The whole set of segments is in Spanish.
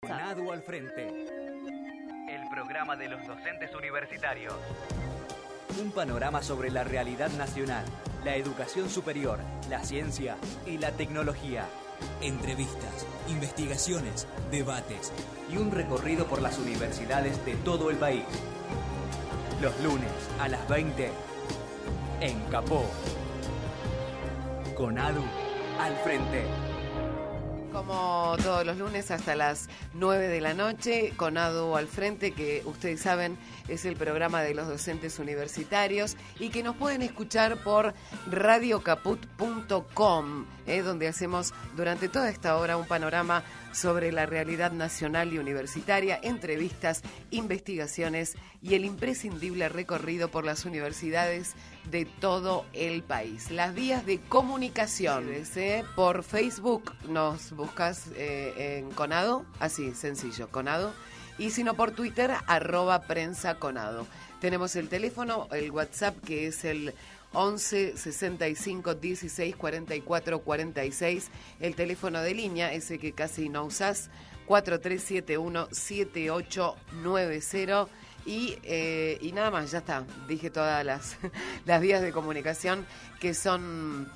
CONADU al frente. El programa de los docentes universitarios. Un panorama sobre la realidad nacional, la educación superior, la ciencia y la tecnología. Entrevistas, investigaciones, debates. Y un recorrido por las universidades de todo el país. Los lunes a las 20 en Capó. CONADU al frente. Como todos los lunes hasta las 9 de la noche, CONADU al frente, que ustedes saben es el programa de los docentes universitarios y que nos pueden escuchar por radiocaput.com, donde hacemos durante toda esta hora un panorama sobre la realidad nacional y universitaria, entrevistas, investigaciones y el imprescindible recorrido por las universidades de todo el país. Las vías de comunicación, por Facebook nos buscas en CONADU, así sencillo, CONADU, y si no por Twitter, @prensaconado. Tenemos el teléfono, el WhatsApp, que es el 11 65 16 44 46, el teléfono de línea, ese que casi no usás, 4371 7890, y nada más, ya está, dije todas las vías de comunicación que son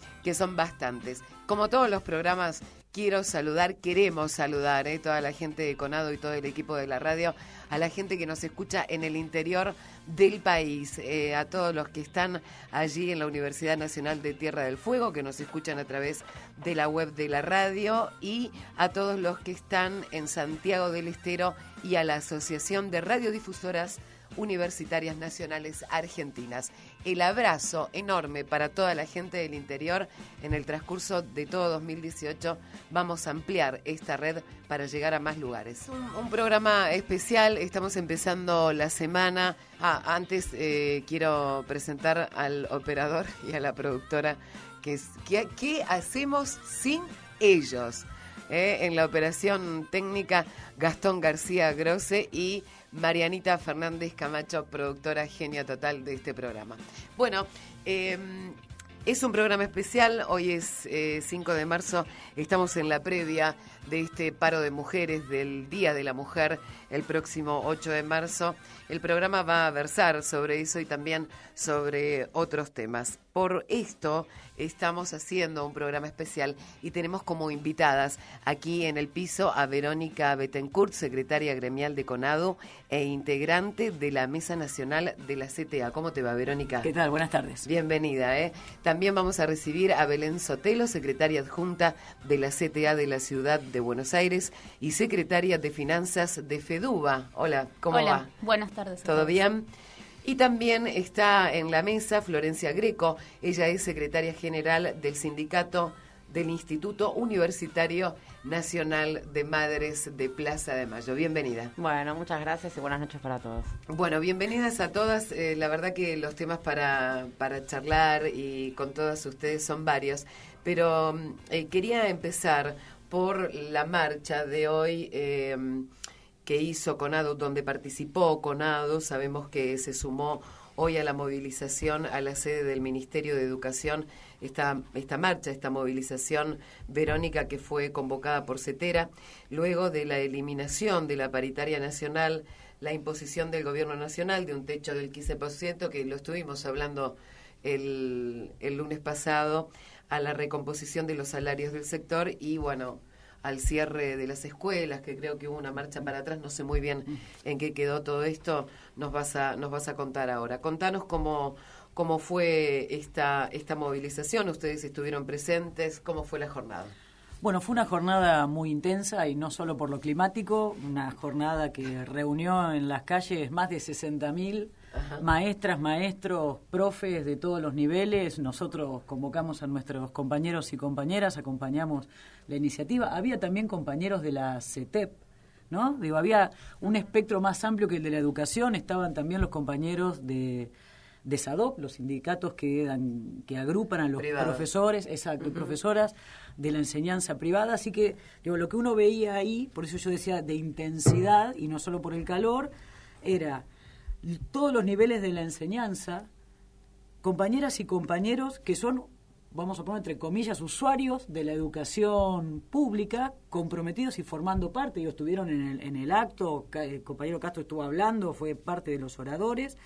bastantes. Como todos los programas, queremos saludar, toda la gente de CONADU y todo el equipo de la radio, a la gente que nos escucha en el interior del país, a todos los que están allí en la Universidad Nacional de Tierra del Fuego, que nos escuchan a través de la web de la radio, y a todos los que están en Santiago del Estero y a la Asociación de Radiodifusoras Universitarias Nacionales Argentinas. El abrazo enorme para toda la gente del interior. En el transcurso de todo 2018 vamos a ampliar esta red para llegar a más lugares. Un programa especial, estamos empezando la semana. Antes quiero presentar al operador y a la productora, ¿qué hacemos sin ellos? En la operación técnica, Gastón García Grosse y Marianita Fernández Camacho, productora genia total de este programa. Bueno, es un programa especial, hoy es 5 de marzo, estamos en la previa de este paro de mujeres del Día de la Mujer, el próximo 8 de marzo. El programa va a versar sobre eso y también sobre otros temas. Por esto estamos haciendo un programa especial y tenemos como invitadas aquí en el piso a Verónica Bettencourt, secretaria gremial de CONADU e integrante de la Mesa Nacional de la CTA. ¿Cómo te va, Verónica? ¿Qué tal? Buenas tardes. Bienvenida. También vamos a recibir a Belén Sotelo, secretaria adjunta de la CTA de la Ciudad de Buenos Aires y secretaria de Finanzas de FEDUBA. Hola, ¿cómo va? Hola, buenas tardes. ¿Todo bien? Y también está en la mesa Florencia Greco. Ella es secretaria general del sindicato del Instituto Universitario Nacional de Madres de Plaza de Mayo. Bienvenida. Bueno, muchas gracias y buenas noches para todos. Bueno, bienvenidas a todas. La verdad que los temas para charlar y con todas ustedes son varios, pero quería empezar por la marcha de hoy que hizo CONADU, donde participó CONADU. Sabemos que se sumó hoy a la movilización a la sede del Ministerio de Educación, esta marcha, esta movilización, Verónica, que fue convocada por CETERA, luego de la eliminación de la paritaria nacional, la imposición del gobierno nacional de un techo del 15%, que lo estuvimos hablando el lunes pasado, a la recomposición de los salarios del sector y, bueno, al cierre de las escuelas, que creo que hubo una marcha para atrás, no sé muy bien en qué quedó todo esto, nos vas a contar ahora. Contanos cómo fue esta movilización, ustedes estuvieron presentes, ¿cómo fue la jornada? Bueno, fue una jornada muy intensa y no solo por lo climático, una jornada que reunió en las calles más de 60.000 maestras, maestros, profes de todos los niveles. Nosotros convocamos a nuestros compañeros y compañeras, acompañamos la iniciativa. Había también compañeros de la CETEP, ¿no? Digo, había un espectro más amplio que el de la educación. Estaban también los compañeros de SADOP, los sindicatos que agrupan a los profesores, exacto, y profesoras de la enseñanza privada. Así que, digo, lo que uno veía ahí, por eso yo decía de intensidad, y no solo por el calor, era todos los niveles de la enseñanza, compañeras y compañeros que son vamos a poner entre comillas, usuarios de la educación pública, comprometidos y formando parte. Ellos estuvieron en el acto, el compañero Castro estuvo hablando, fue parte de los oradores.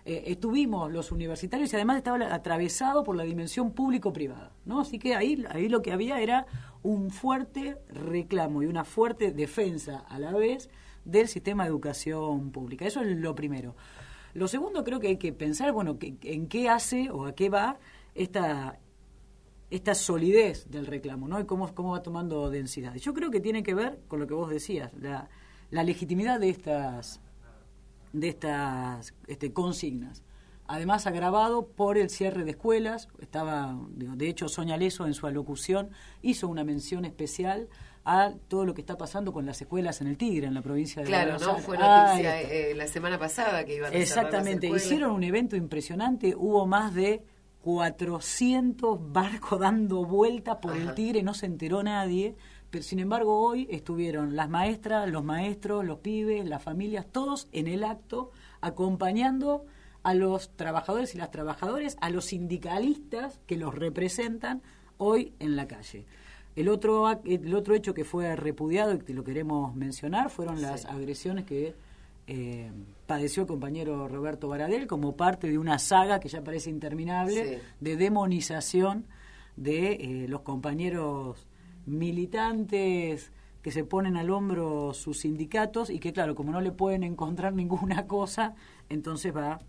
Estuvimos los universitarios y además estaba atravesado por la dimensión público-privada, ¿no? Así que ahí lo que había era un fuerte reclamo y una fuerte defensa a la vez del sistema de educación pública. Eso es lo primero. Lo segundo, creo que hay que pensar, bueno, en qué hace o a qué va esta solidez del reclamo, ¿no? Y cómo va tomando densidad. Yo creo que tiene que ver con lo que vos decías, la legitimidad de estas consignas. Además, agravado por el cierre de escuelas. De hecho, Sonia Leso en su alocución hizo una mención especial a todo lo que está pasando con las escuelas en el Tigre, en la provincia de Buenos Aires. Claro, ¿no? Fue noticia la semana pasada que iban a cerrar las Exactamente, escuelas. hicieron un evento impresionante, hubo más de 400 barcos dando vueltas por el Tigre, no se enteró nadie, pero sin embargo hoy estuvieron las maestras, los maestros, los pibes, las familias, todos en el acto, acompañando a los trabajadores y las trabajadoras, a los sindicalistas que los representan hoy en la calle. El otro hecho que fue repudiado y que lo queremos mencionar fueron las agresiones que padeció el compañero Roberto Baradel como parte de una saga que ya parece interminable de demonización de los compañeros militantes que se ponen al hombro sus sindicatos y que, claro, como no le pueden encontrar ninguna cosa, entonces va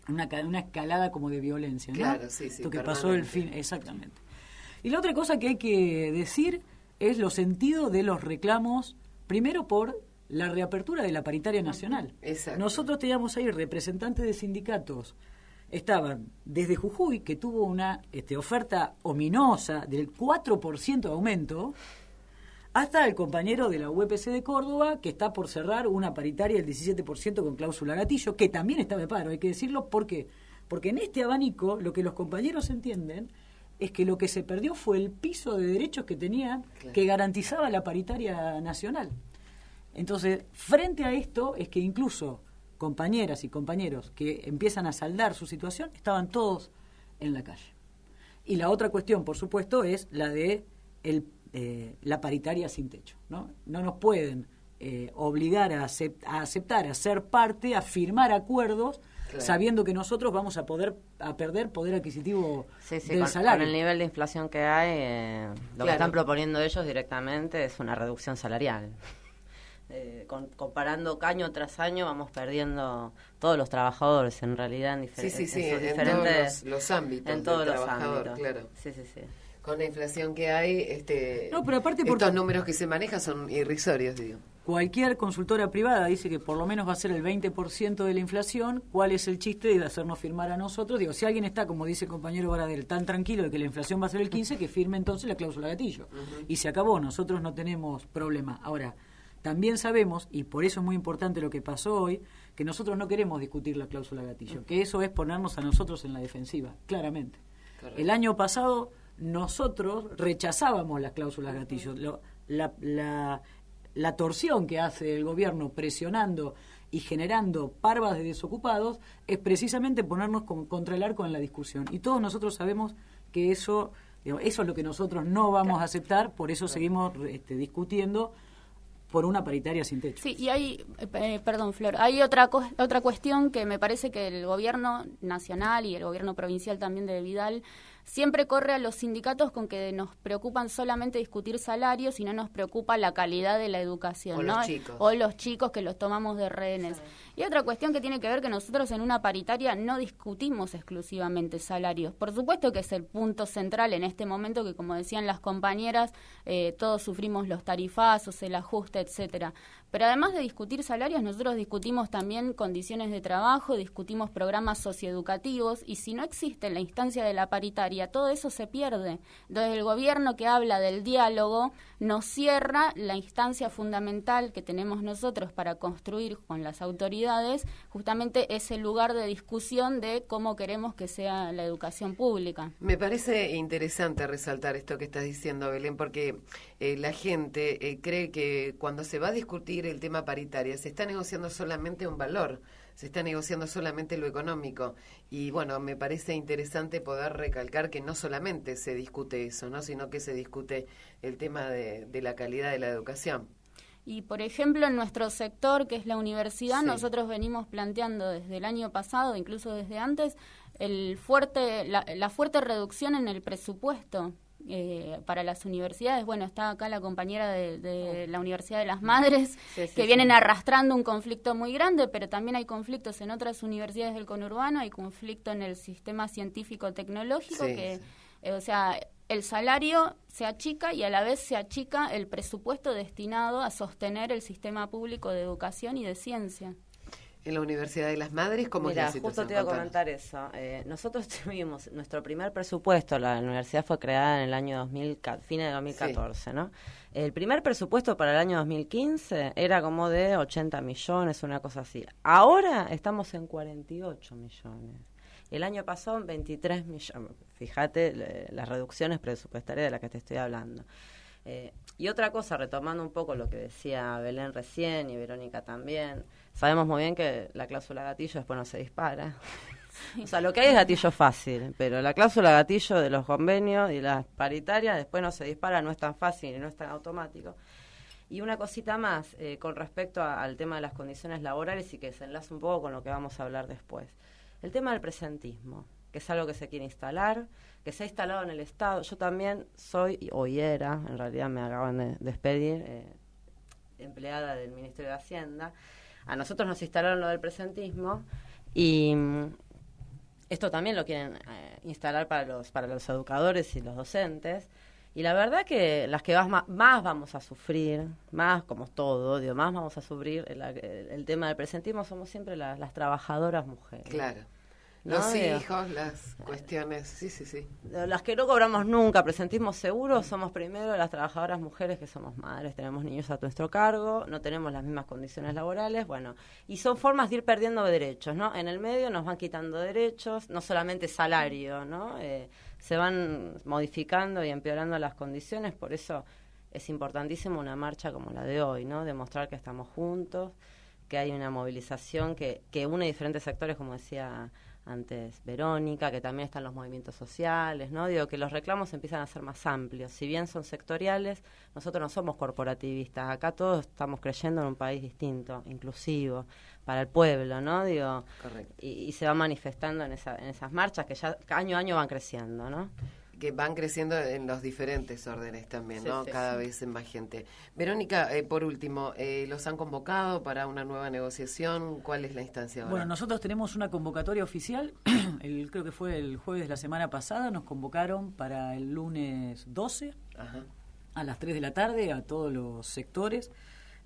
una escalada como de violencia, ¿no? Claro, Esto que pasó el fin, exactamente. Y la otra cosa que hay que decir es lo sentido de los reclamos, primero por la reapertura de la paritaria nacional. Exacto. Nosotros teníamos ahí representantes de sindicatos, estaban desde Jujuy, que tuvo una oferta ominosa del 4% de aumento, hasta el compañero de la UPC de Córdoba, que está por cerrar una paritaria del 17% con cláusula gatillo, que también está de paro, hay que decirlo. ¿Por qué? Porque en este abanico lo que los compañeros entienden es que lo que se perdió fue el piso de derechos que tenían, que garantizaba la paritaria nacional. Entonces, frente a esto, es que incluso compañeras y compañeros que empiezan a saldar su situación, estaban todos en la calle. Y la otra cuestión, por supuesto, es la de la paritaria sin techo, ¿no? No nos pueden obligar a aceptar, a ser parte, a firmar acuerdos, sabiendo que nosotros vamos a perder poder adquisitivo del salario. Con el nivel de inflación que hay, lo que están proponiendo ellos directamente es una reducción salarial. Comparando año tras año vamos perdiendo todos los trabajadores en realidad en diferentes todos los ámbitos en todos del los trabajador, ámbitos. claro. Sí. Con la inflación que hay, No, pero aparte estos números que se manejan son irrisorios, digo. Cualquier consultora privada dice que por lo menos va a ser el 20% de la inflación. ¿Cuál es el chiste de hacernos firmar a nosotros? Digo, si alguien está, como dice el compañero Baradel, tan tranquilo de que la inflación va a ser el 15%, que firme entonces la cláusula gatillo. Y se acabó, nosotros no tenemos problema. Ahora, también sabemos, y por eso es muy importante lo que pasó hoy, que nosotros no queremos discutir la cláusula gatillo, que eso es ponernos a nosotros en la defensiva, claramente. Correcto. El año pasado nosotros rechazábamos las cláusulas gatillo. La torsión que hace el gobierno presionando y generando parvas de desocupados es precisamente ponernos contra el arco en la discusión. Y todos nosotros sabemos que eso es lo que nosotros no vamos a aceptar, por eso seguimos discutiendo por una paritaria sin techo. Sí, y hay, perdón, Flor, hay otra cuestión que me parece que el gobierno nacional y el gobierno provincial también de Vidal siempre corre a los sindicatos con que nos preocupan solamente discutir salarios y no nos preocupa la calidad de la educación, o ¿no? Los chicos. O los chicos que los tomamos de rehenes. Sí. Y otra cuestión que tiene que ver que nosotros en una paritaria no discutimos exclusivamente salarios. Por supuesto que es el punto central en este momento que, como decían las compañeras, todos sufrimos los tarifazos, el ajuste, etcétera. Pero además de discutir salarios, nosotros discutimos también condiciones de trabajo, discutimos programas socioeducativos, y si no existe la instancia de la paritaria, todo eso se pierde. Entonces el gobierno que habla del diálogo nos cierra la instancia fundamental que tenemos nosotros para construir con las autoridades justamente ese lugar de discusión de cómo queremos que sea la educación pública. Me parece interesante resaltar esto que estás diciendo, Belén, porque la gente cree que cuando se va a discutir el tema paritaria se está negociando solamente un valor se está negociando solamente lo económico. Y bueno, me parece interesante poder recalcar que no solamente se discute eso, ¿no? Sino que se discute el tema de la calidad de la educación. Y, por ejemplo, en nuestro sector, que es la universidad, Sí. nosotros venimos planteando desde el año pasado, incluso desde antes, la fuerte reducción en el presupuesto para las universidades. Bueno, está acá la compañera de la Universidad de las Madres, que vienen arrastrando un conflicto muy grande, pero también hay conflictos en otras universidades del conurbano, hay conflicto en el sistema científico-tecnológico, o sea, el salario se achica y a la vez se achica el presupuesto destinado a sostener el sistema público de educación y de ciencia. En la Universidad de las Madres, ¿cómo es la situación? Justo te iba a comentar eso. Nosotros tuvimos nuestro primer presupuesto, la universidad fue creada en el año fines de 2014, ¿no? El primer presupuesto para el año 2015 era como de 80 millones, una cosa así. Ahora estamos en 48 millones. El año pasado en 23 millones. Fíjate las reducciones presupuestarias de las que te estoy hablando. Y otra cosa, retomando un poco lo que decía Belén recién y Verónica también, sabemos muy bien que la cláusula gatillo después no se dispara. O sea, lo que hay es gatillo fácil, pero la cláusula gatillo de los convenios y las paritarias después no se dispara, no es tan fácil y no es tan automático. Y una cosita más con respecto al tema de las condiciones laborales y que se enlaza un poco con lo que vamos a hablar después. El tema del presentismo, que es algo que se quiere instalar, que se ha instalado en el Estado. Yo también soy, hoy era, en realidad me acaban de despedir, empleada del Ministerio de Hacienda. A nosotros nos instalaron lo del presentismo y esto también lo quieren instalar para los educadores y los docentes. Y la verdad que las que más vamos a sufrir, más como todo, más vamos a sufrir el tema del presentismo somos siempre las trabajadoras mujeres. Claro. ¿No? Los hijos, las cuestiones, sí. Las que no cobramos nunca presentismo seguro somos primero las trabajadoras mujeres que somos madres, tenemos niños a nuestro cargo, no tenemos las mismas condiciones laborales, bueno, y son formas de ir perdiendo derechos, ¿no? En el medio nos van quitando derechos, no solamente salario, ¿no? Se van modificando y empeorando las condiciones, por eso es importantísimo una marcha como la de hoy, ¿no? Demostrar que estamos juntos, que hay una movilización que une diferentes sectores, como decía antes Verónica, que también están los movimientos sociales, ¿no? Digo, que los reclamos empiezan a ser más amplios. Si bien son sectoriales, nosotros no somos corporativistas. Acá todos estamos creyendo en un país distinto, inclusivo, para el pueblo, ¿no? Digo, correcto. Y se va manifestando en esas marchas que ya año a año van creciendo, ¿no? Que van creciendo en los diferentes órdenes también, ¿no? Sí, Cada vez en más gente. Verónica, por último, ¿los han convocado para una nueva negociación? ¿Cuál es la instancia ahora? Bueno, nosotros tenemos una convocatoria oficial, creo que fue el jueves de la semana pasada, nos convocaron para el lunes 12, Ajá. a las 3 de la tarde, a todos los sectores.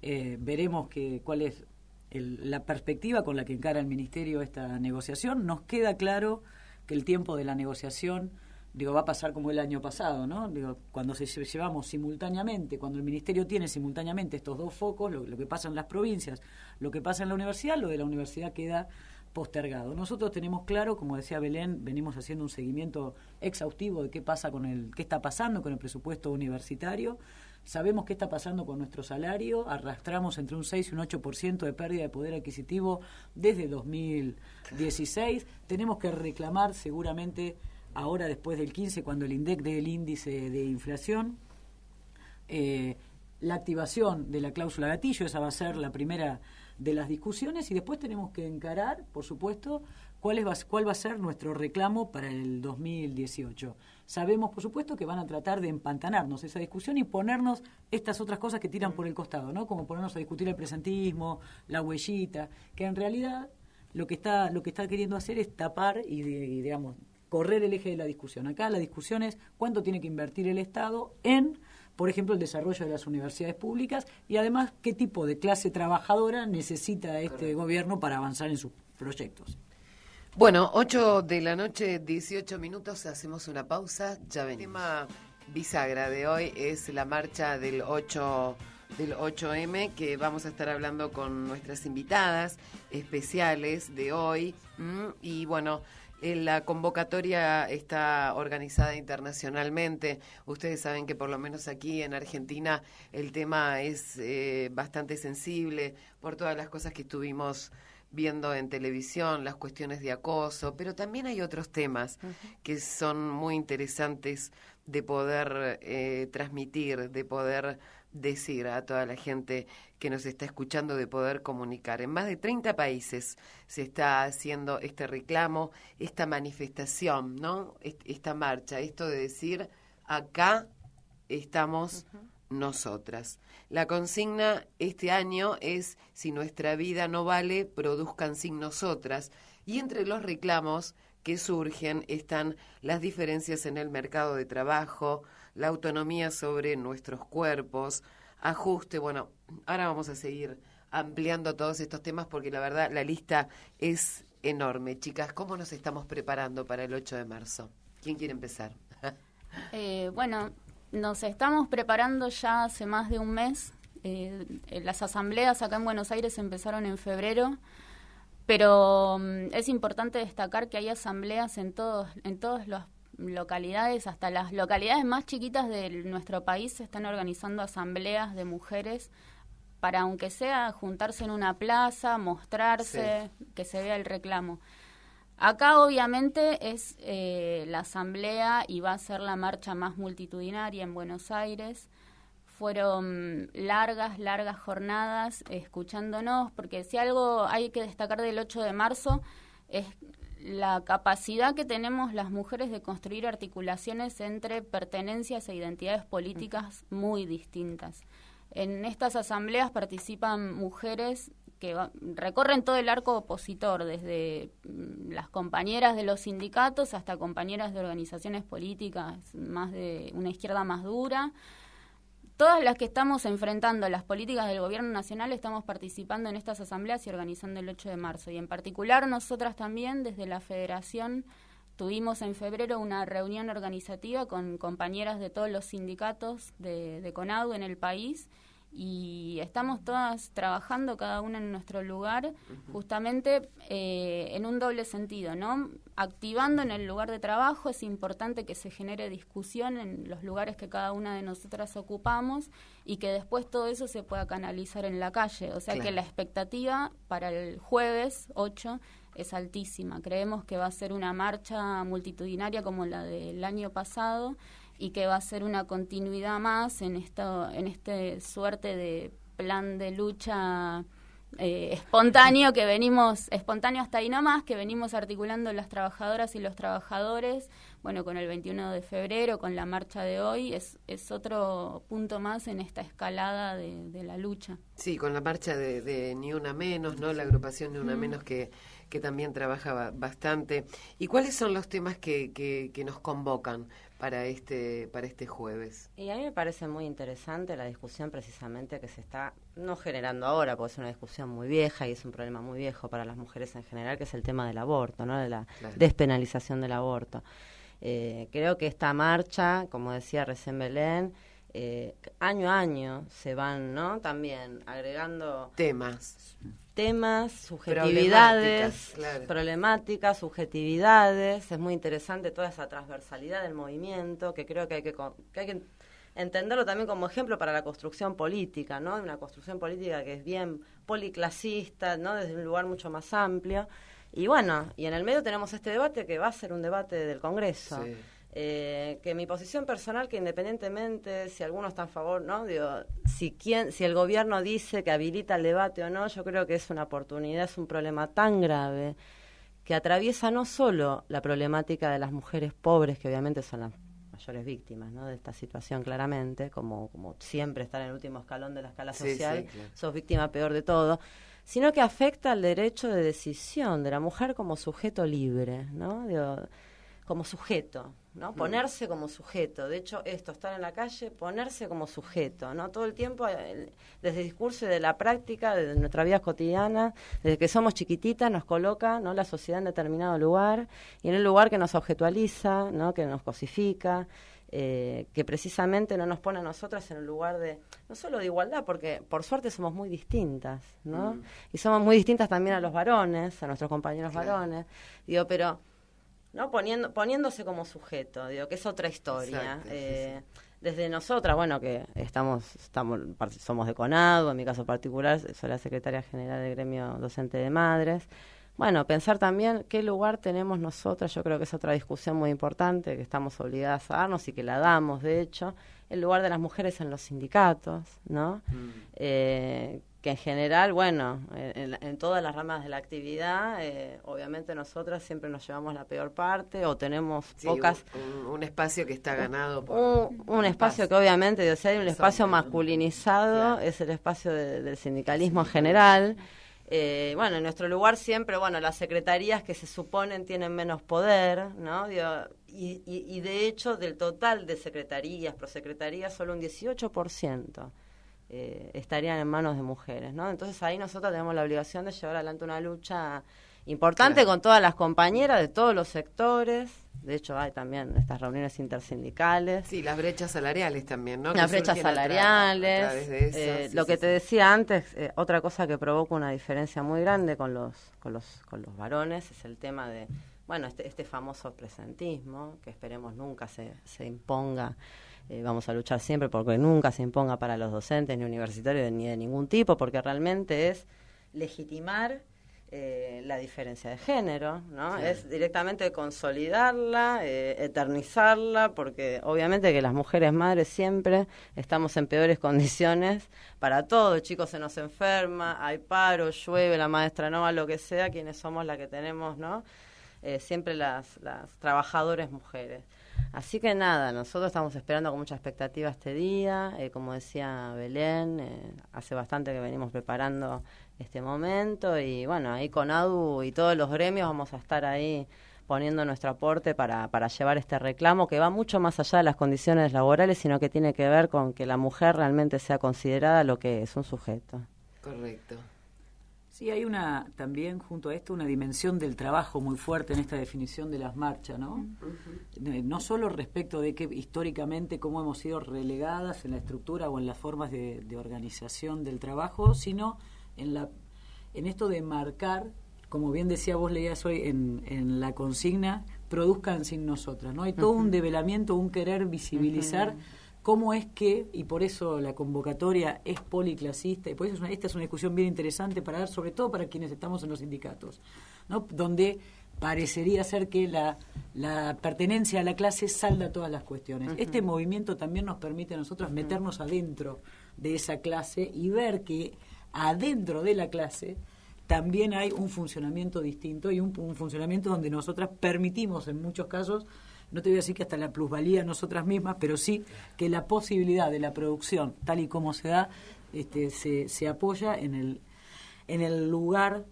Veremos cuál es la perspectiva con la que encara el Ministerio esta negociación. Nos queda claro que el tiempo de la negociación va a pasar como el año pasado, ¿no? Cuando llevamos simultáneamente, cuando el Ministerio tiene simultáneamente estos dos focos, lo que pasa en las provincias, lo que pasa en la universidad, lo de la universidad queda postergado. Nosotros tenemos claro, como decía Belén, venimos haciendo un seguimiento exhaustivo de qué está pasando con el presupuesto universitario. Sabemos qué está pasando con nuestro salario, arrastramos entre un 6 y un 8% de pérdida de poder adquisitivo desde 2016. Tenemos que reclamar seguramente ahora después del 15, cuando el INDEC dé el índice de inflación, la activación de la cláusula gatillo, esa va a ser la primera de las discusiones, y después tenemos que encarar, por supuesto, cuál va a ser nuestro reclamo para el 2018. Sabemos, por supuesto, que van a tratar de empantanarnos esa discusión y ponernos estas otras cosas que tiran por el costado, ¿no? Como ponernos a discutir el presentismo, la huellita, que en realidad lo que está queriendo hacer es tapar y digamos, correr el eje de la discusión. Acá la discusión es cuánto tiene que invertir el Estado en, por ejemplo, el desarrollo de las universidades públicas y además qué tipo de clase trabajadora necesita este gobierno para avanzar en sus proyectos. Bueno, 8 de la noche, 18 minutos, hacemos una pausa, ya venimos. El tema bisagra de hoy es la marcha del 8M, que vamos a estar hablando con nuestras invitadas especiales de hoy, y bueno, la convocatoria está organizada internacionalmente. Ustedes saben que por lo menos aquí en Argentina el tema es bastante sensible por todas las cosas que estuvimos viendo en televisión las cuestiones de acoso, pero también hay otros temas que son muy interesantes de poder transmitir, de poder decir a toda la gente que nos está escuchando, de poder comunicar. En más de 30 países se está haciendo este reclamo, esta manifestación, ¿no? Esta marcha, esto de decir, acá estamos nosotras. La consigna este año es: si nuestra vida no vale, produzcan sin nosotras. Y entre los reclamos que surgen están las diferencias en el mercado de trabajo, la autonomía sobre nuestros cuerpos, ajuste. Bueno, ahora vamos a seguir ampliando todos estos temas porque la verdad la lista es enorme. Chicas, ¿cómo nos estamos preparando para el 8 de marzo? ¿Quién quiere empezar? Bueno, nos estamos preparando ya hace más de un mes. Las asambleas acá en Buenos Aires empezaron en febrero, pero es importante destacar que hay asambleas en todas las localidades, hasta las localidades más chiquitas de nuestro país se están organizando asambleas de mujeres para, aunque sea, juntarse en una plaza, mostrarse, que se vea el reclamo. Acá obviamente es la asamblea y va a ser la marcha más multitudinaria en Buenos Aires. Fueron largas jornadas escuchándonos, porque si algo hay que destacar del 8 de marzo es la capacidad que tenemos las mujeres de construir articulaciones entre pertenencias e identidades políticas muy distintas. En estas asambleas participan mujeres que recorren todo el arco opositor, desde las compañeras de los sindicatos hasta compañeras de organizaciones políticas más de una izquierda más dura. Todas las que estamos enfrentando las políticas del gobierno nacional estamos participando en estas asambleas y organizando el 8 de marzo. Y en particular nosotras también, desde la Federación, tuvimos en febrero una reunión organizativa con compañeras de todos los sindicatos de CONADU en el país, y estamos todas trabajando cada una en nuestro lugar, justamente en un doble sentido, ¿no? Activando en el lugar de trabajo. Es importante que se genere discusión en los lugares que cada una de nosotras ocupamos y que después todo eso se pueda canalizar en la calle. O sea, claro, que la expectativa para el jueves 8 es altísima. Creemos que va a ser una marcha multitudinaria como la del año pasado, y que va a ser una continuidad más en este suerte de plan de lucha espontáneo espontáneo hasta ahí nomás, que venimos articulando las trabajadoras y los trabajadores, bueno, con el 21 de febrero, con la marcha de hoy, es otro punto más en esta escalada de la lucha. Sí, con la marcha de Ni Una Menos, ¿no? La agrupación Ni Una Menos que también trabaja bastante. ¿Y cuáles son los temas que nos convocan para este jueves? Y a mí me parece muy interesante la discusión precisamente que se está no generando ahora, porque es una discusión muy vieja y es un problema muy viejo para las mujeres en general, que es el tema del aborto, ¿no? De la despenalización del aborto. Creo que esta marcha, como decía recién Belén, año a año se van, ¿no? También agregando temas, subjetividades, problemáticas, subjetividades. Es muy interesante toda esa transversalidad del movimiento, que creo que hay que entenderlo también como ejemplo para la construcción política, ¿no? Una construcción política que es bien policlasista, ¿no? Desde un lugar mucho más amplio. Y bueno, y en el medio tenemos este debate que va a ser un debate del Congreso. Sí. Que mi posición personal, que independientemente si alguno está a favor, ¿no? Digo, si el gobierno dice que habilita el debate o no, yo creo que es una oportunidad, es un problema tan grave que atraviesa no solo la problemática de las mujeres pobres, que obviamente son las mayores víctimas, ¿no? De esta situación, claramente, como siempre están en el último escalón de la escala social, claro, sos víctima peor de todo, sino que afecta al derecho de decisión de la mujer como sujeto libre, ¿no? Digo, como sujeto, ¿no? Ponerse como sujeto. De hecho, estar en la calle, ponerse como sujeto, ¿no? Todo el tiempo, desde el discurso y de la práctica, de nuestra vida cotidiana, desde que somos chiquititas, nos coloca, ¿no? La sociedad en determinado lugar, y en el lugar que nos objetualiza, ¿no? Que nos cosifica, que precisamente no nos pone a nosotras en un lugar de, no solo de igualdad, porque por suerte somos muy distintas, ¿no? Y somos muy distintas también a los varones, a nuestros compañeros varones. Digo, pero... ¿no? Poniéndose como sujeto, digo, que es otra historia. Exacto, sí. Desde nosotras, bueno, que somos de CONADU, en mi caso particular, soy la secretaria general del gremio docente de madres. Bueno, pensar también qué lugar tenemos nosotras, yo creo que es otra discusión muy importante que estamos obligadas a darnos y que la damos, de hecho, el lugar de las mujeres en los sindicatos, ¿no? Que en general, bueno, en todas las ramas de la actividad, obviamente nosotras siempre nos llevamos la peor parte o tenemos pocas... Un espacio que está ganado por... un espacio que obviamente, o sea, hay un espacio masculinizado, claro. Es el espacio del sindicalismo en general. Bueno, en nuestro lugar siempre, bueno, las secretarías que se suponen tienen menos poder, ¿no? Digo, y de hecho, del total de secretarías, prosecretarías, solo un 18% estarían en manos de mujeres, ¿no? Entonces ahí nosotros tenemos la obligación de llevar adelante una lucha importante, claro, con todas las compañeras de todos los sectores. De hecho, hay también estas reuniones intersindicales. Sí, las brechas salariales también, ¿no? Las brechas salariales. A través de eso, lo que te decía antes, otra cosa que provoca una diferencia muy grande con los varones es el tema de, bueno, este famoso presentismo, que esperemos nunca se imponga. Vamos a luchar siempre porque nunca se imponga para los docentes ni universitarios ni de ningún tipo, porque realmente es legitimar la diferencia de género, ¿no? Sí. Es directamente consolidarla, eternizarla, porque obviamente que las mujeres madres siempre estamos en peores condiciones para todo. El chico se nos enferma, hay paro, llueve, la maestra no va, lo que sea, quienes somos la que tenemos, ¿no? Siempre las trabajadoras mujeres. Así que nada, nosotros estamos esperando con mucha expectativa este día, como decía Belén, hace bastante que venimos preparando este momento y bueno, ahí con ADU y todos los gremios vamos a estar ahí poniendo nuestro aporte para llevar este reclamo que va mucho más allá de las condiciones laborales, sino que tiene que ver con que la mujer realmente sea considerada lo que es, un sujeto. Correcto. Sí, hay también junto a esto una dimensión del trabajo muy fuerte en esta definición de las marchas, ¿no? Uh-huh. No solo respecto de que históricamente cómo hemos sido relegadas en la estructura o en las formas de organización del trabajo, sino en esto de marcar, como bien decía vos, leías hoy en la consigna, produzcan sin nosotras, ¿no? Hay todo un develamiento, un querer visibilizar cómo es que, y por eso la convocatoria es policlasista, y por eso esta es una discusión bien interesante para dar, sobre todo para quienes estamos en los sindicatos, ¿no? Donde parecería ser que la pertenencia a la clase salda todas las cuestiones. Este movimiento también nos permite a nosotros meternos adentro de esa clase y ver que adentro de la clase también hay un funcionamiento distinto y un funcionamiento donde nosotras permitimos en muchos casos, no te voy a decir que hasta la plusvalía nosotras mismas, pero sí que la posibilidad de la producción, tal y como se da, se apoya en el lugar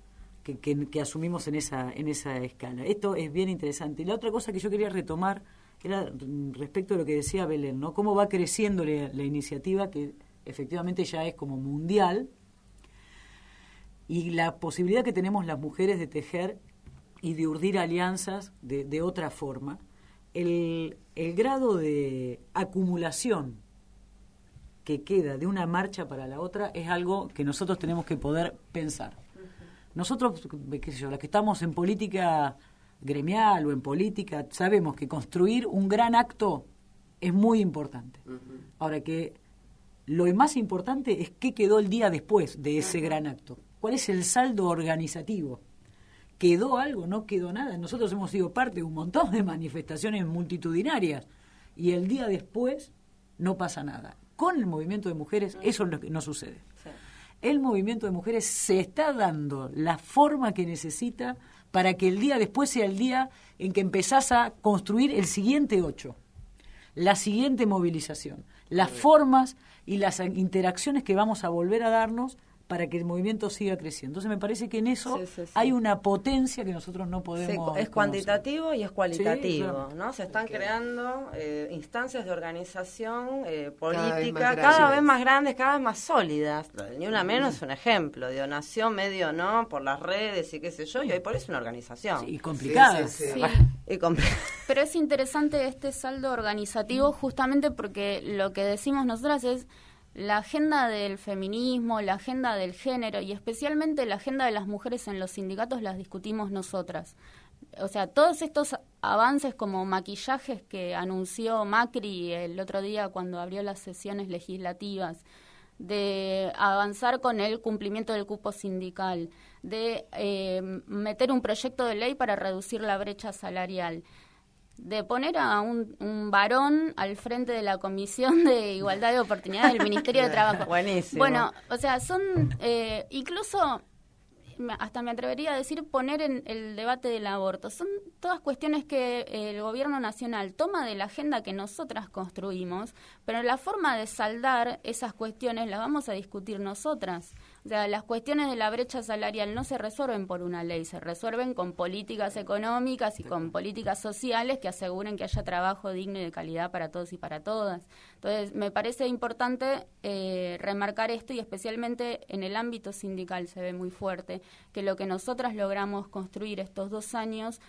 que asumimos en esa escala. Esto es bien interesante. Y la otra cosa que yo quería retomar era respecto a lo que decía Belén, ¿no? Cómo va creciendo la iniciativa, que efectivamente ya es como mundial, y la posibilidad que tenemos las mujeres de tejer y de urdir alianzas de otra forma. El grado de acumulación que queda de una marcha para la otra es algo que nosotros tenemos que poder pensar. Nosotros, qué sé yo, las que estamos en política gremial o en política, sabemos que construir un gran acto es muy importante. Ahora, que lo más importante es qué quedó el día después de ese gran acto. ¿Cuál es el saldo organizativo? ¿Quedó algo? ¿No quedó nada? Nosotros hemos sido parte de un montón de manifestaciones multitudinarias y el día después no pasa nada. Con el movimiento de mujeres eso es lo que no sucede. Sí. El movimiento de mujeres se está dando la forma que necesita para que el día después sea el día en que empezás a construir el siguiente 8, la siguiente movilización, las formas y las interacciones que vamos a volver a darnos para que el movimiento siga creciendo. Entonces me parece que en eso hay una potencia que nosotros no podemos... Es cuantitativo y es cualitativo, claro, ¿no? Se están creando instancias de organización política cada vez más grandes, cada vez más sólidas. Ni una menos es un ejemplo. Digo, nació medio, ¿no? Por las redes y qué sé yo, y hoy por eso es una organización. Y complicada. Sí. Pero es interesante este saldo organizativo justamente porque lo que decimos nosotras es la agenda del feminismo, la agenda del género y especialmente la agenda de las mujeres en los sindicatos las discutimos nosotras. o sea, todos estos avances como maquillajes que anunció Macri el otro día cuando abrió las sesiones legislativas, de avanzar con el cumplimiento del cupo sindical, de meter un proyecto de ley para reducir la brecha salarial, de poner a un varón al frente de la Comisión de Igualdad de Oportunidades del Ministerio de Trabajo. Buenísimo. Bueno, o sea, son incluso, hasta me atrevería a decir, poner en el debate del aborto. Son todas cuestiones que el gobierno nacional toma de la agenda que nosotras construimos, pero la forma de saldar esas cuestiones las vamos a discutir nosotras. O sea, las cuestiones de la brecha salarial no se resuelven por una ley, se resuelven con políticas económicas y con políticas sociales que aseguren que haya trabajo digno y de calidad para todos y para todas. Entonces, me parece importante remarcar esto, y especialmente en el ámbito sindical se ve muy fuerte, que lo que nosotras logramos construir estos 2 años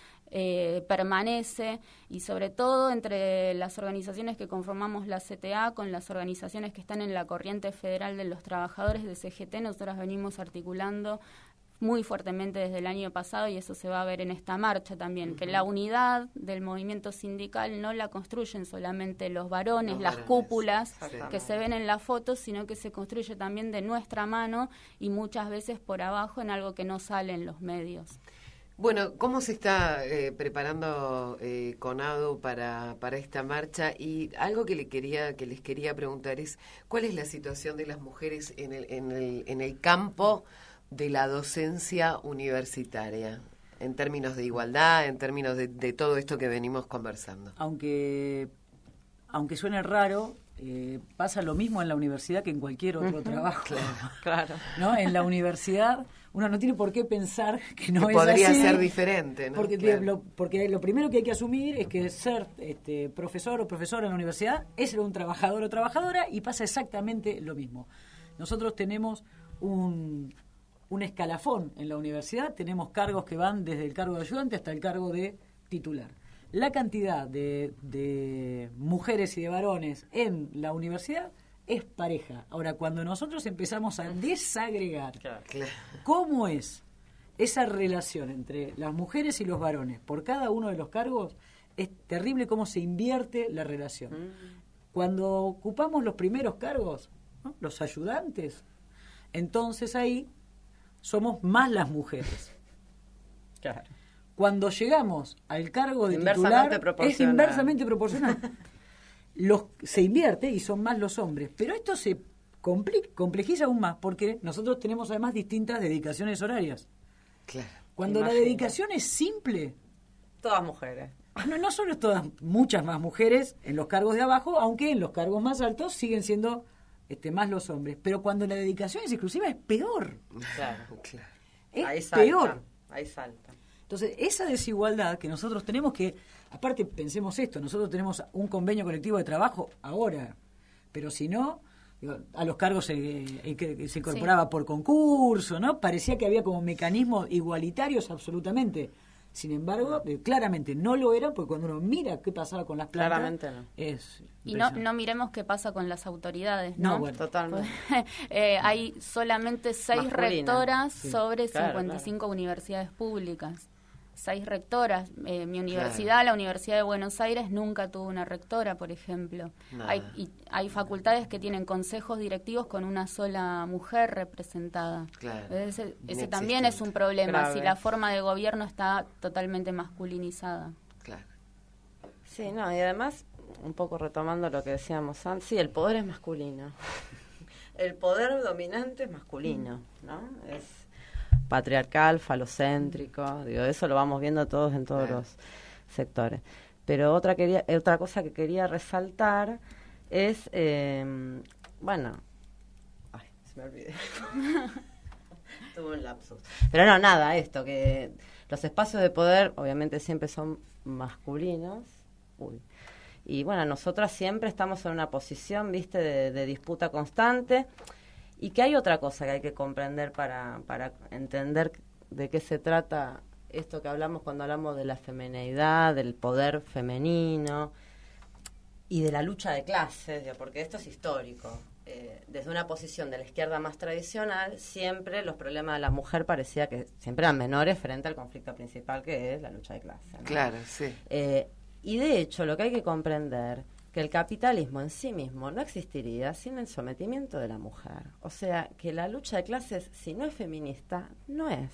permanece, y sobre todo entre las organizaciones que conformamos la CTA con las organizaciones que están en la corriente federal de los trabajadores de CGT, nosotras venimos articulando muy fuertemente desde el año pasado, y eso se va a ver en esta marcha también, que la unidad del movimiento sindical no la construyen solamente los varones, las cúpulas que se ven en la foto, sino que se construye también de nuestra mano y muchas veces por abajo en algo que no sale en los medios. Bueno, ¿cómo se está preparando CONADO para esta marcha? Y algo que les quería preguntar es, ¿cuál es la situación de las mujeres en el campo de la docencia universitaria, en términos de igualdad, en términos de todo esto que venimos conversando? Aunque suene raro, pasa lo mismo en la universidad que en cualquier otro trabajo. Claro. ¿No? En la universidad uno no tiene por qué pensar que no que es podría así, ser diferente, ¿no? Porque, Claro. porque lo primero que hay que asumir es que ser profesor o profesora en la universidad es ser un trabajador o trabajadora, y pasa exactamente lo mismo. Nosotros tenemos un escalafón en la universidad, tenemos cargos que van desde el cargo de ayudante hasta el cargo de titular. La cantidad de mujeres y de varones en la universidad es pareja. Ahora, cuando nosotros empezamos a desagregar cómo es esa relación entre las mujeres y los varones por cada uno de los cargos, es terrible cómo se invierte la relación. Cuando ocupamos los primeros cargos, ¿no?, los ayudantes, entonces ahí somos más las mujeres. Claro. Cuando llegamos al cargo de Inversamente titular, proporcional. es inversamente proporcional. Se invierte y son más los hombres. Pero esto se complejiza aún más porque nosotros tenemos además distintas dedicaciones horarias. Claro. Cuando la dedicación es simple, Todas mujeres. no solo es todas, muchas más mujeres en los cargos de abajo, aunque en los cargos más altos siguen siendo más los hombres. Pero cuando la dedicación es exclusiva es peor. Claro. Es Ahí salta, peor. Ahí salta. Entonces, esa desigualdad que nosotros tenemos que, aparte pensemos esto, nosotros tenemos un convenio colectivo de trabajo ahora, pero si no, a los cargos se incorporaba por concurso, ¿no? Parecía que había como mecanismos igualitarios absolutamente. Sin embargo, claramente no lo eran, porque cuando uno mira qué pasaba con las plantas, Claramente no. es Y no miremos qué pasa con las autoridades, ¿no? No, bueno. Totalmente. Hay solamente 6 Masculina. rectoras Sí. sobre Claro, 55 universidades públicas. 6 rectoras. Mi universidad, la Universidad de Buenos Aires, nunca tuvo una rectora, por ejemplo. Nada. Hay facultades que tienen consejos directivos con una sola mujer representada. Claro. Ese Inexistente. también es un problema, Grave. si la forma de gobierno está totalmente masculinizada. Claro. Sí, no, y además, un poco retomando lo que decíamos antes, sí, el poder es masculino. El poder dominante es masculino, ¿no? Es patriarcal, falocéntrico, digo, eso lo vamos viendo todos en todos los sectores. Pero otra cosa que quería resaltar es, bueno, ay, se me olvidé. Tuve un lapsus. Pero no, nada, esto, que los espacios de poder obviamente siempre son masculinos. Y bueno, nosotras siempre estamos en una posición, viste, de disputa constante. Y que hay otra cosa que hay que comprender para entender de qué se trata esto que hablamos cuando hablamos de la femineidad, del poder femenino y de la lucha de clases, porque esto es histórico. desde una posición de la izquierda más tradicional, siempre los problemas de la mujer parecía que siempre eran menores frente al conflicto principal, que es la lucha de clase, ¿no? Claro, sí. Y de hecho, lo que hay que comprender, que el capitalismo en sí mismo no existiría sin el sometimiento de la mujer. O sea, que la lucha de clases, si no es feminista, no es.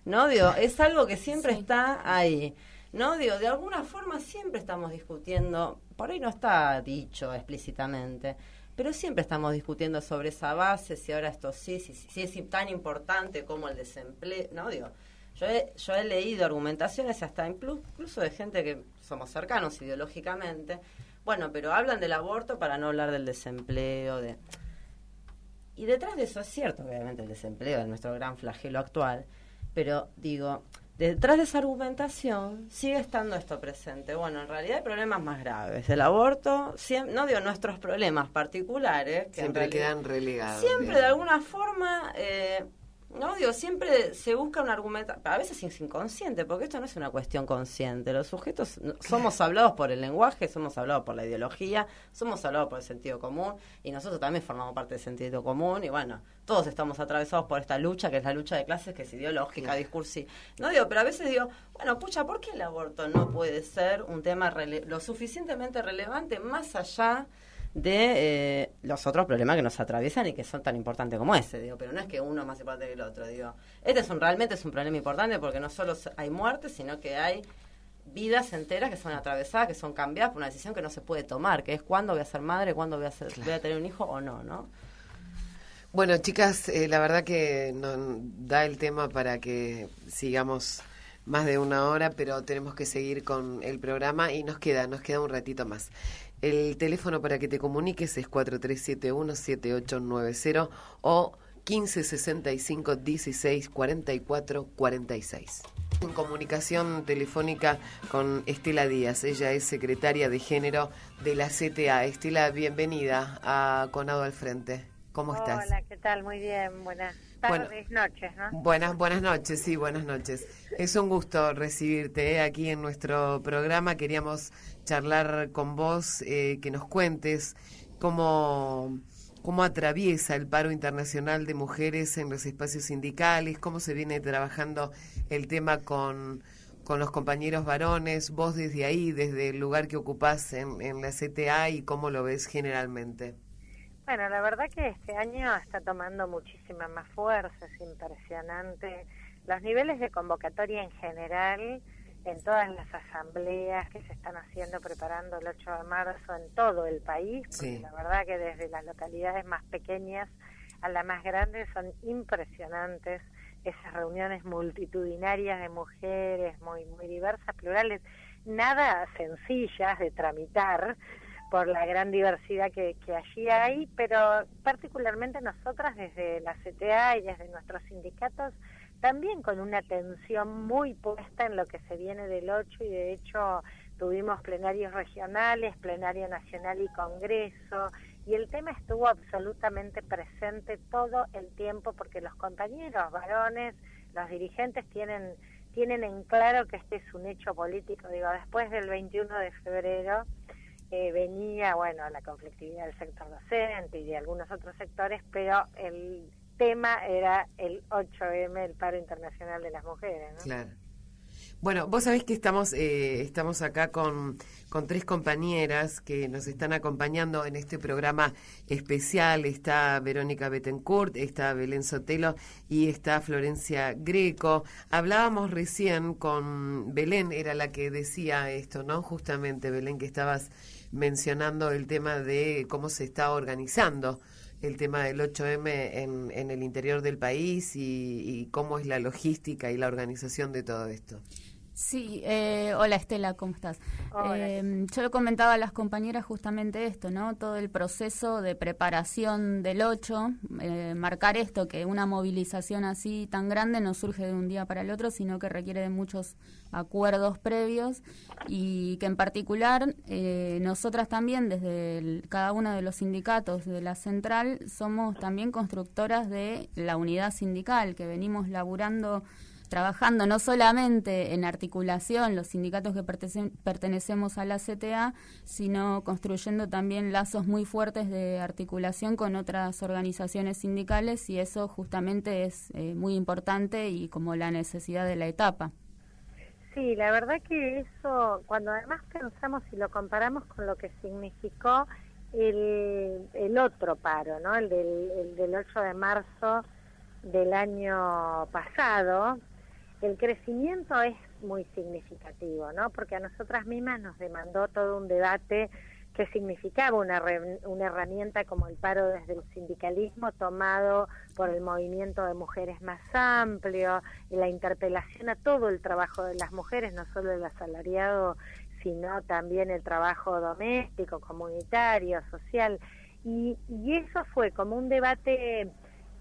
¿No? Digo, es algo que siempre está ahí. ¿No? Digo, de alguna forma siempre estamos discutiendo, por ahí no está dicho explícitamente, pero siempre estamos discutiendo sobre esa base, si ahora esto sí es tan importante como el desempleo, ¿no? Digo, yo he leído argumentaciones hasta incluso de gente que somos cercanos ideológicamente, bueno, pero hablan del aborto para no hablar del desempleo, y detrás de eso es cierto que obviamente el desempleo es nuestro gran flagelo actual, pero digo, detrás de esa argumentación sigue estando esto presente. Bueno, en realidad hay problemas más graves. El aborto, no digo nuestros problemas particulares, que siempre quedan relegados. Siempre de alguna forma, no digo, siempre se busca un argumento, a veces es inconsciente, porque esto no es una cuestión consciente. Los sujetos somos hablados por el lenguaje, somos hablados por la ideología, somos hablados por el sentido común, y nosotros también formamos parte del sentido común, y bueno, todos estamos atravesados por esta lucha, que es la lucha de clases, que es ideológica, discursiva. No digo, pero a veces digo, bueno, pucha, ¿por qué el aborto no puede ser un tema lo suficientemente relevante más allá de los otros problemas que nos atraviesan y que son tan importantes como ese? Digo, pero no es que uno es más importante que el otro. Digo, realmente es un problema importante porque no solo hay muertes, sino que hay vidas enteras que son atravesadas, que son cambiadas por una decisión que no se puede tomar, que es cuándo voy a ser madre, cuándo voy a tener un hijo o no, ¿no? Bueno, chicas, la verdad que no da el tema para que sigamos más de una hora, pero tenemos que seguir con el programa y nos queda un ratito más. El teléfono para que te comuniques es 4371-7890 o 1565-1644-46. En comunicación telefónica con Estela Díaz, ella es secretaria de género de la CTA. Estela, bienvenida a Conado al Frente. ¿Cómo estás? Hola, ¿qué tal? Muy bien, buenas tardes, noches, ¿no? Buenas noches, sí, buenas noches. Es un gusto recibirte aquí en nuestro programa. Queríamos charlar con vos, que nos cuentes cómo atraviesa el paro internacional de mujeres en los espacios sindicales, cómo se viene trabajando el tema con los compañeros varones, vos desde ahí, desde el lugar que ocupás en la CTA, y cómo lo ves generalmente. Bueno, la verdad que este año está tomando muchísima más fuerza, es impresionante. Los niveles de convocatoria en general, en todas las asambleas que se están haciendo, preparando el 8 de marzo en todo el país, porque la verdad que desde las localidades más pequeñas a las más grandes son impresionantes esas reuniones multitudinarias de mujeres muy, muy diversas, plurales, nada sencillas de tramitar, por la gran diversidad que allí hay, pero particularmente nosotras desde la CTA y desde nuestros sindicatos, también con una atención muy puesta en lo que se viene del 8, y de hecho tuvimos plenarios regionales, plenario nacional y congreso, y el tema estuvo absolutamente presente todo el tiempo, porque los compañeros varones, los dirigentes tienen en claro que este es un hecho político. Digo, después del 21 de febrero, venía, bueno, la conflictividad del sector docente y de algunos otros sectores, pero el tema era el 8M, el paro internacional de las mujeres, ¿no? Claro. Bueno, vos sabés que estamos acá con 3 compañeras que nos están acompañando en este programa especial. Está Verónica Bettencourt, está Belén Sotelo y está Florencia Greco. Hablábamos recién con Belén, era la que decía esto, ¿no? Justamente, Belén, que estabas mencionando el tema de cómo se está organizando el tema del 8M en el interior del país y cómo es la logística y la organización de todo esto. Sí, hola Estela, ¿cómo estás? Yo le comentaba a las compañeras justamente esto, ¿no? Todo el proceso de preparación del 8, marcar esto, que una movilización así tan grande no surge de un día para el otro, sino que requiere de muchos acuerdos previos, y que en particular nosotras también desde cada uno de los sindicatos de la central somos también constructoras de la unidad sindical, que venimos laburando trabajando no solamente en articulación, los sindicatos que pertenecemos a la CTA, sino construyendo también lazos muy fuertes de articulación con otras organizaciones sindicales, y eso justamente es muy importante y como la necesidad de la etapa. Sí, la verdad que eso, cuando además pensamos y lo comparamos con lo que significó el otro paro, ¿no? El del 8 de marzo del año pasado, el crecimiento es muy significativo, ¿no? Porque a nosotras mismas nos demandó todo un debate que significaba una herramienta como el paro desde el sindicalismo tomado por el movimiento de mujeres más amplio, y la interpelación a todo el trabajo de las mujeres, no solo el asalariado, sino también el trabajo doméstico, comunitario, social, y eso fue como un debate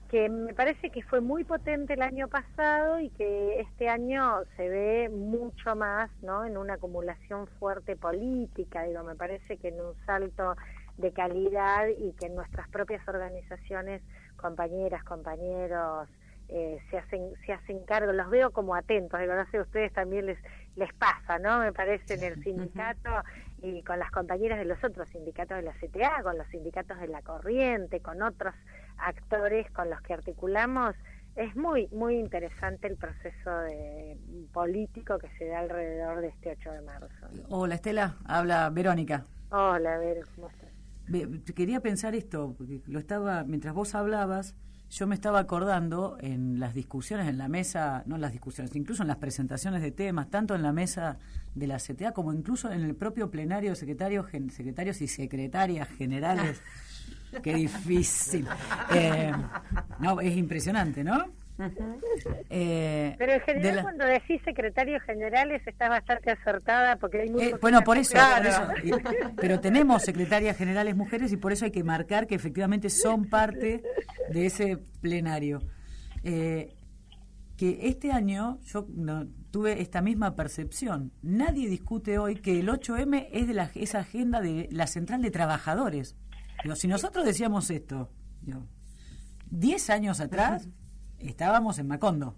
que me parece que fue muy potente el año pasado y que este año se ve mucho más, ¿no? En una acumulación fuerte política, digo, me parece que en un salto de calidad, y que nuestras propias organizaciones, compañeras, compañeros, se hacen cargo, los veo como atentos, digo, no sé, a ustedes también les pasa, ¿no? Me parece, en el sindicato y con las compañeras de los otros sindicatos de la CTA, con los sindicatos de la Corriente, con otros actores con los que articulamos, es muy muy interesante el proceso político que se da alrededor de este 8 de marzo. Hola Estela, habla Verónica. Hola, Vero, ¿cómo estás? Quería pensar esto, porque mientras vos hablabas, yo me estaba acordando en las discusiones, en la mesa, no en las discusiones, incluso en las presentaciones de temas, tanto en la mesa de la CTA como incluso en el propio plenario de secretarios y secretarias generales. Qué difícil. No, es impresionante, ¿no? Pero en general cuando decís secretarios generales estás bastante acertada, porque hay muchos... Bueno, por eso. Pero tenemos secretarias generales mujeres y por eso hay que marcar que efectivamente son parte de ese plenario. Que este año yo tuve esta misma percepción. Nadie discute hoy que el 8M es de esa agenda de la Central de Trabajadores. Digo, si nosotros decíamos esto, 10 años atrás estábamos en Macondo,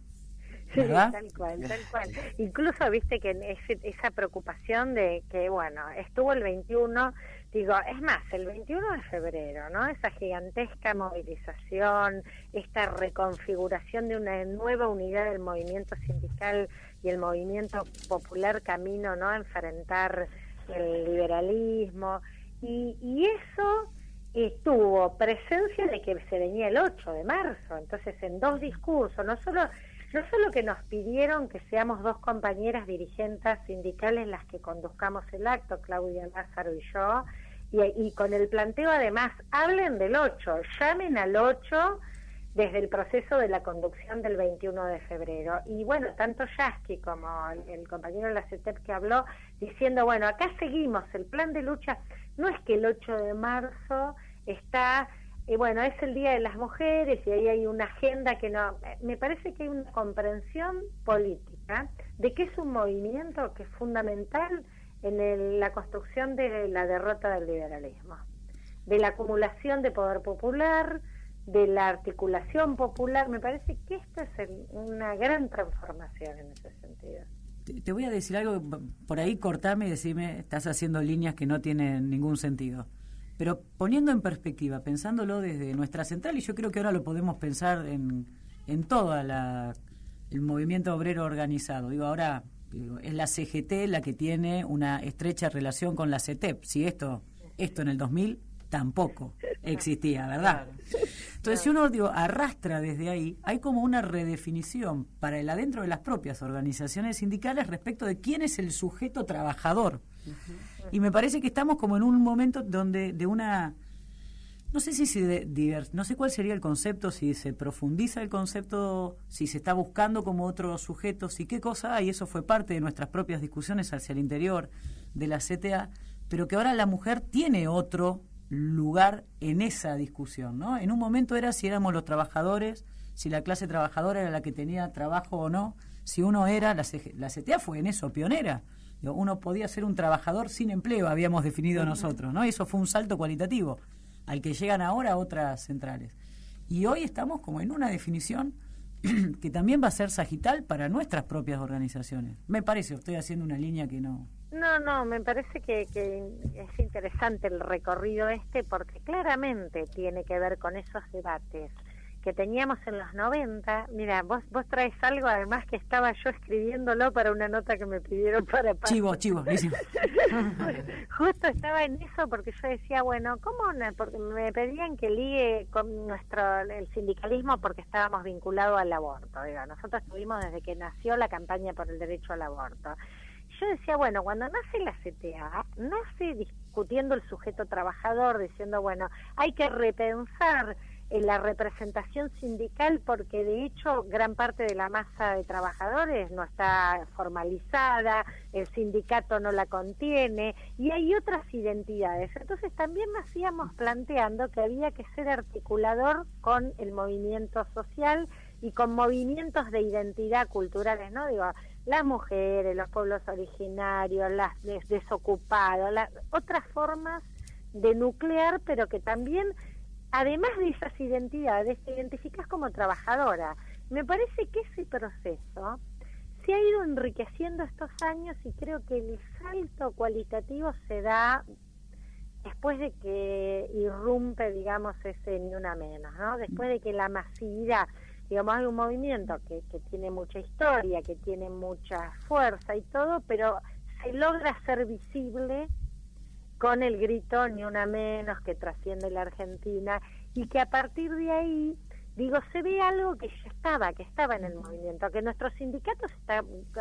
¿verdad? Sí, tal cual. Incluso viste que esa preocupación de que, bueno, estuvo el 21, digo, es más, el 21 de febrero, ¿no? Esa gigantesca movilización, esta reconfiguración de una nueva unidad del movimiento sindical y el movimiento popular camino, ¿no?, a enfrentar el liberalismo, y eso... tuvo presencia de que se venía el 8 de marzo, entonces en dos discursos, no solo que nos pidieron que seamos dos compañeras dirigentes sindicales las que conduzcamos el acto, Claudia Lázaro y yo, y con el planteo además, hablen del 8, llamen al 8 desde el proceso de la conducción del 21 de febrero. Y bueno, tanto Yasky como el compañero de la CETEP que habló, diciendo, bueno, acá seguimos, el plan de lucha, no es que el 8 de marzo está, bueno, es el Día de las Mujeres y ahí hay una agenda que no... Me parece que hay una comprensión política de que es un movimiento que es fundamental en la construcción de la derrota del liberalismo, de la acumulación de poder popular, de la articulación popular. Me parece que esta es una gran transformación en ese sentido. Te voy a decir algo, por ahí cortame y decirme, estás haciendo líneas que no tienen ningún sentido. Pero poniendo en perspectiva, pensándolo desde nuestra central, y yo creo que ahora lo podemos pensar en todo el movimiento obrero organizado. Ahora es la CGT la que tiene una estrecha relación con la CETEP. Si esto en el 2000 tampoco existía, ¿verdad? Entonces, si uno arrastra desde ahí, hay como una redefinición para el adentro de las propias organizaciones sindicales respecto de quién es el sujeto trabajador. Y me parece que estamos como en un momento donde de una... No sé no sé cuál sería el concepto, si se profundiza el concepto, si se está buscando como otros sujetos y qué cosa hay. Eso fue parte de nuestras propias discusiones hacia el interior de la CTA, pero que ahora la mujer tiene otro lugar en esa discusión, ¿no? En un momento era si éramos los trabajadores, si la clase trabajadora era la que tenía trabajo o no, si uno era, la CTA fue en eso pionera. Uno podía ser un trabajador sin empleo, habíamos definido nosotros, ¿no? Y eso fue un salto cualitativo al que llegan ahora otras centrales. Y hoy estamos como en una definición que también va a ser sagital para nuestras propias organizaciones. Me parece, estoy haciendo una línea que no... No, me parece que es interesante el recorrido porque claramente tiene que ver con esos debates que teníamos en los 90. Mira, vos traes algo, además que estaba yo escribiéndolo para una nota que me pidieron para... Chivo, buenísimo. Justo estaba en eso porque yo decía, bueno, ¿cómo no? Porque me pedían que ligue con el sindicalismo porque estábamos vinculados al aborto. Digo, nosotros tuvimos desde que nació la campaña por el derecho al aborto. Yo decía, bueno, cuando nace la CTA, nace discutiendo el sujeto trabajador, diciendo, bueno, hay que repensar la representación sindical porque de hecho gran parte de la masa de trabajadores no está formalizada, el sindicato no la contiene y hay otras identidades. Entonces también nos íbamos planteando que había que ser articulador con el movimiento social y con movimientos de identidad culturales, ¿no? Digo, las mujeres, los pueblos originarios, las desocupados, otras formas de nuclear, pero que también, además de esas identidades, te identificas como trabajadora. Me parece que ese proceso se ha ido enriqueciendo estos años y creo que el salto cualitativo se da después de que irrumpe, digamos, ese ni una menos, ¿no? Después de que la masividad, digamos, hay un movimiento que tiene mucha historia, que tiene mucha fuerza y todo, pero se logra hacer visible con el grito ni una menos que trasciende la Argentina y que a partir de ahí, digo, se ve algo que ya estaba en el movimiento, que en nuestros sindicatos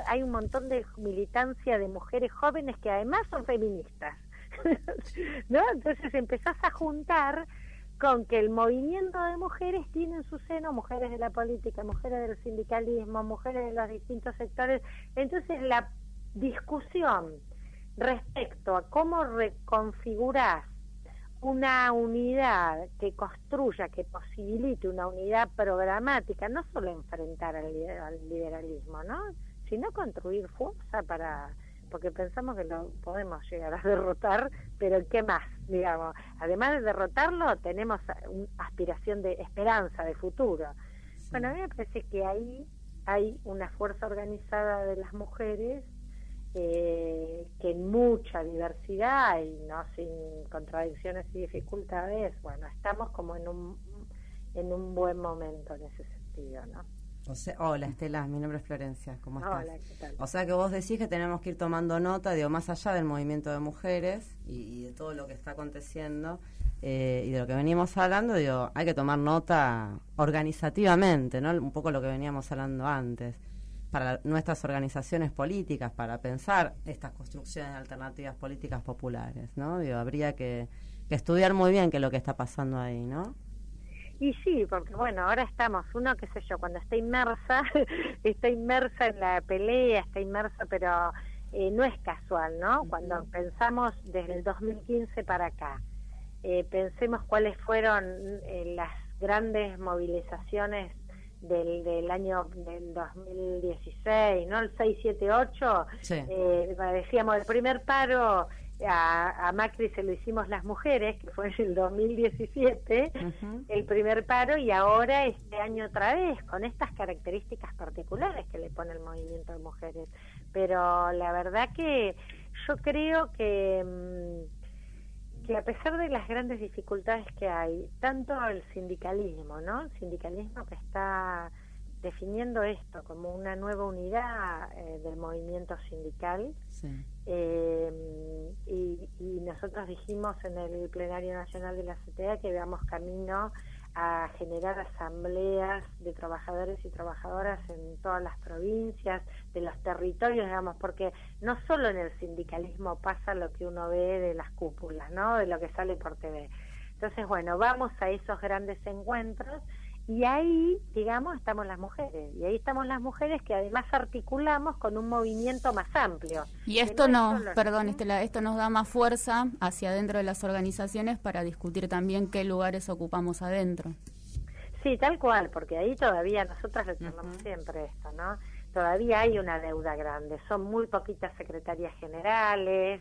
hay un montón de militancia de mujeres jóvenes que además son feministas, ¿no? Entonces empezás a juntar con que el movimiento de mujeres tiene en su seno mujeres de la política, mujeres del sindicalismo, mujeres de los distintos sectores. Entonces la discusión respecto a cómo reconfigurás una unidad que construya, que posibilite una unidad programática, no solo enfrentar al liberalismo, ¿no?, sino construir fuerza porque pensamos que lo podemos llegar a derrotar, pero ¿qué más? Digamos, además de derrotarlo, tenemos una aspiración de esperanza, de futuro. Sí. Bueno, a mí me parece que ahí hay una fuerza organizada de las mujeres que en mucha diversidad y no sin contradicciones y dificultades, bueno, estamos como en un buen momento en ese sentido, ¿no? Hola Estela, mi nombre es Florencia, ¿cómo estás? Hola, ¿qué tal? O sea que vos decís que tenemos que ir tomando nota, digo, más allá del movimiento de mujeres y de todo lo que está aconteciendo y de lo que venimos hablando, digo, hay que tomar nota organizativamente, ¿no? Un poco lo que veníamos hablando antes, para nuestras organizaciones políticas, para pensar estas construcciones de alternativas políticas populares, ¿no? Digo, habría que estudiar muy bien qué es lo que está pasando ahí, ¿no? Y sí, porque bueno, ahora estamos, uno, qué sé yo, cuando está inmersa en la pelea, está inmersa, pero no es casual, ¿no? Cuando pensamos desde el 2015 para acá, pensemos cuáles fueron las grandes movilizaciones del año del 2016, ¿no? El 678, sí. Decíamos, el primer paro a Macri se lo hicimos las mujeres, que fue en el 2017, el primer paro, y ahora este año otra vez, con estas características particulares que le pone el movimiento de mujeres. Pero la verdad que yo creo que a pesar de las grandes dificultades que hay, tanto el sindicalismo, ¿no? El sindicalismo que está definiendo esto como una nueva unidad del movimiento sindical, sí. Y nosotros dijimos en el plenario nacional de la CTA que veamos camino a generar asambleas de trabajadores y trabajadoras en todas las provincias, de los territorios, digamos, porque no solo en el sindicalismo pasa lo que uno ve de las cúpulas, ¿no?, de lo que sale por TV. Entonces, bueno, vamos a esos grandes encuentros y ahí, digamos, estamos las mujeres. Y ahí estamos las mujeres que además articulamos con un movimiento más amplio. Y esto Estela, esto nos da más fuerza hacia adentro de las organizaciones para discutir también qué lugares ocupamos adentro. Sí, tal cual, porque ahí todavía nosotras reclamamos siempre esto, ¿no? Todavía hay una deuda grande. Son muy poquitas secretarias generales.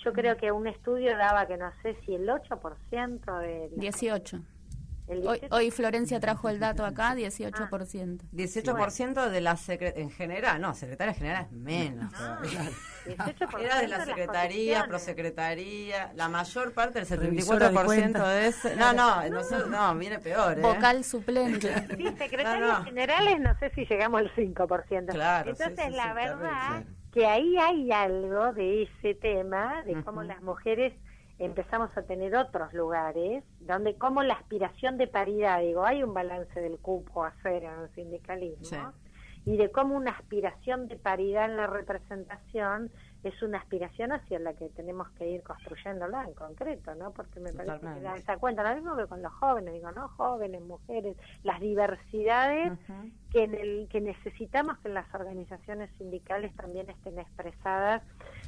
Yo creo que un estudio daba que no sé si el 8% de... 18. Hoy Florencia trajo el dato acá, 18%. 18% de la en general, no, secretaria general es menos. 18% Era de la las secretaría, posiciones. prosecretaría, la mayor parte, el Revisora de 74% cuentas. de ese. No, viene peor, Vocal suplente. Sí, secretarias No. generales no sé si llegamos al 5%. Claro, Entonces, sí, la terrible. verdad que ahí hay algo de ese tema, de cómo las mujeres empezamos a tener otros lugares, donde como la aspiración de paridad, digo, hay un balance del cupo a hacer en el sindicalismo, Sí. y de cómo una aspiración de paridad en la representación es una aspiración hacia la que tenemos que ir construyéndola en concreto, ¿no? Porque me parece que da esa cuenta, lo mismo que con los jóvenes, digo, ¿no? Jóvenes, mujeres, las diversidades que necesitamos que en las organizaciones sindicales también estén expresadas,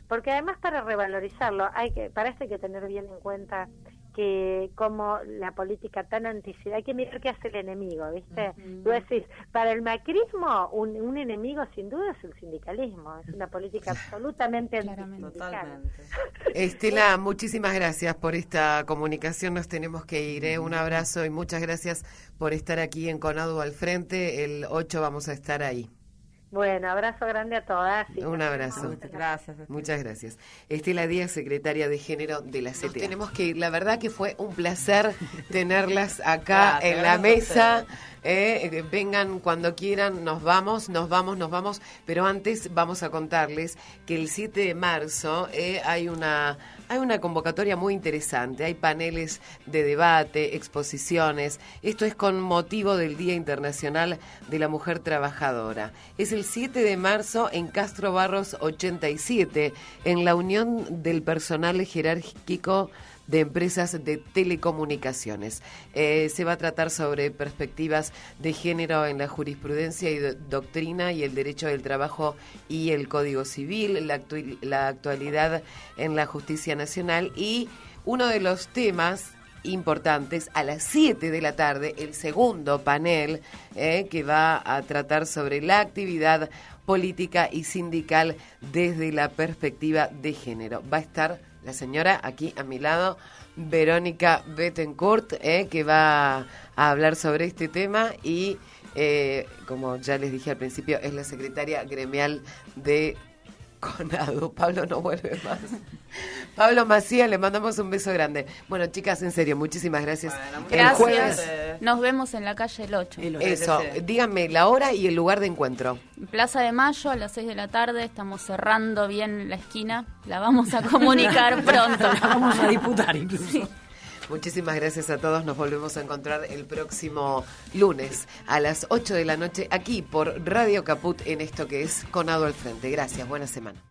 porque además para revalorizarlo, para esto hay que tener bien en cuenta que como la política tan antisida, hay que mirar qué hace el enemigo, ¿viste? Tú decís, para el macrismo un enemigo sin duda es el sindicalismo, es una política absolutamente antisindical. Totalmente. Estela, muchísimas gracias por esta comunicación, nos tenemos que ir, ¿eh? Un abrazo y muchas gracias por estar aquí en Conadu al Frente, el 8 vamos a estar ahí. Bueno, abrazo grande a todas. Un abrazo. Gracias. Muchas gracias. Estela Díaz, secretaria de Género de la CTA. Nos tenemos que ir. La verdad que fue un placer tenerlas acá Gracias, en la gracias a mesa. Vengan cuando quieran, nos vamos. Pero antes vamos a contarles que el 7 de marzo hay una convocatoria muy interesante. Hay paneles de debate, exposiciones. Esto es con motivo del Día Internacional de la Mujer Trabajadora. Es el 7 de marzo en Castro Barros 87, en la Unión del Personal Jerárquico de Empresas de Telecomunicaciones. Se va a tratar sobre perspectivas de género en la jurisprudencia y doctrina y el derecho del trabajo y el Código Civil, la actualidad en la justicia nacional y uno de los temas importantes a las 7 de la tarde, el segundo panel que va a tratar sobre la actividad política y sindical desde la perspectiva de género. Va a estar la señora aquí a mi lado, Verónica Bettencourt, que va a hablar sobre este tema y, como ya les dije al principio, es la secretaria gremial de Conadu. Pablo no vuelve más. Pablo Macías, le mandamos un beso grande. Bueno, chicas, en serio, muchísimas gracias. Bueno, El Gracias. jueves, Nos vemos en la calle El 8. eso, díganme la hora y el lugar de encuentro. Plaza de Mayo a las 6 de la tarde. Estamos cerrando bien la esquina. La vamos a comunicar pronto. La vamos a disputar incluso. Sí. Muchísimas gracias a todos. Nos volvemos a encontrar el próximo lunes a las 8 de la noche aquí por Radio Caput en esto que es Conadu al Frente. Gracias, buena semana.